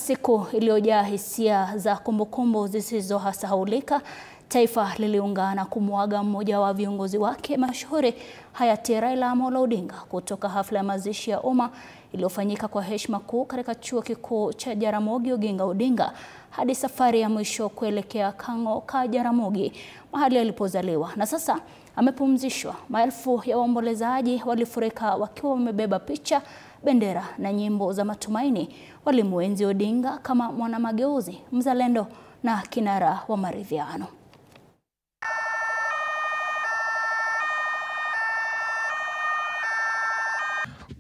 siku iliyojaa hisia za kumbukumbu zisizosahaulika, taifa liliungana kumwaga mmoja wa viongozi wake mashuhuri, hayati Raila Amolo Odinga, kutoka hafla ya mazishi ya umma iliyofanyika kwa heshima kuu katika chuo kikuu cha Jaramogi Oginga Odinga, hadi safari ya mwisho kuelekea Kang'o ka Jaramogi, mahali alipozaliwa na sasa amepumzishwa. Maelfu ya waombolezaji walifurika wakiwa wamebeba picha, bendera na nyimbo za matumaini. Walimuenzi Odinga kama mwanamageuzi, mzalendo na kinara wa maridhiano.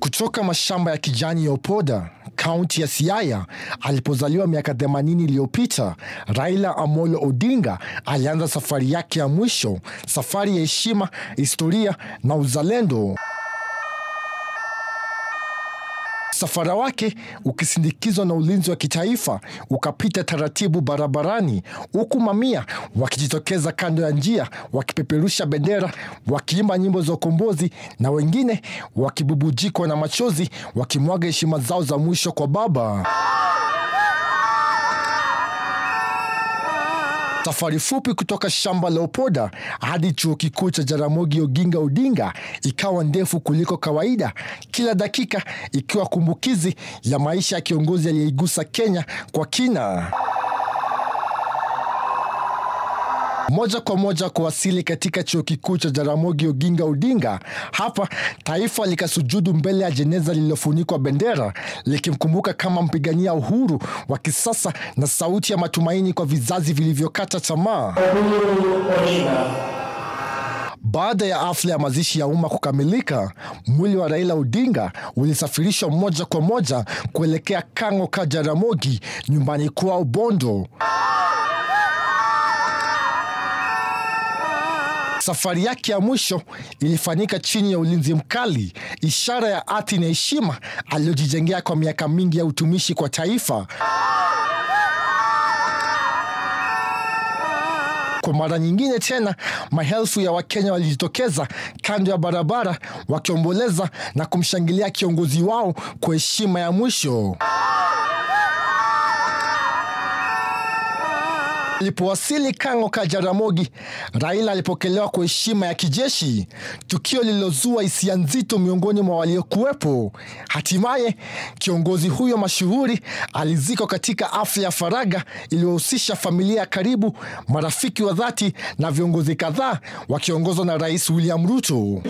Kutoka mashamba ya kijani ya Opoda, kaunti ya Siaya, alipozaliwa miaka 80 iliyopita, Raila Amolo Odinga alianza safari yake ya mwisho, safari ya heshima, historia na uzalendo. Safara wake ukisindikizwa na ulinzi wa kitaifa ukapita taratibu barabarani, huku mamia wakijitokeza kando ya njia wakipeperusha bendera, wakiimba nyimbo za ukombozi, na wengine wakibubujikwa na machozi wakimwaga heshima zao za mwisho kwa baba. Safari fupi kutoka shamba la Opoda hadi chuo kikuu cha Jaramogi Oginga Odinga ikawa ndefu kuliko kawaida, kila dakika ikiwa kumbukizi ya maisha ya kiongozi aliyeigusa Kenya kwa kina. Moja kwa moja kuwasili katika chuo kikuu cha Jaramogi Oginga Odinga, hapa taifa likasujudu mbele ya jeneza lililofunikwa bendera, likimkumbuka kama mpigania uhuru wa kisasa na sauti ya matumaini kwa vizazi vilivyokata tamaa. Baada ya hafla ya mazishi ya umma kukamilika, mwili wa Raila Odinga ulisafirishwa moja kwa moja kuelekea Kang'o ka Jaramogi, nyumbani kwao Bondo. Safari yake ya mwisho ilifanyika chini ya ulinzi mkali, ishara ya hati na heshima aliyojijengea kwa miaka mingi ya utumishi kwa taifa. Kwa mara nyingine tena, maelfu ya Wakenya walijitokeza kando ya barabara wakiomboleza na kumshangilia kiongozi wao kwa heshima ya mwisho. Alipowasili Kang'o ka Jaramogi, Raila alipokelewa kwa heshima ya kijeshi, tukio lililozua hisia nzito miongoni mwa waliokuwepo. Hatimaye kiongozi huyo mashuhuri alizikwa katika hafla ya faragha iliyohusisha familia ya karibu, marafiki wa dhati na viongozi kadhaa wakiongozwa na Rais William Ruto.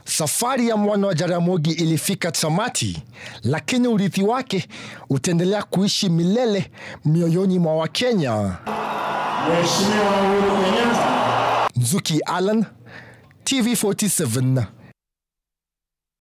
Safari ya mwana wa Jaramogi ilifika tamati, lakini urithi wake utaendelea kuishi milele mioyoni mwa Wakenya. Nzuki Allen, TV47.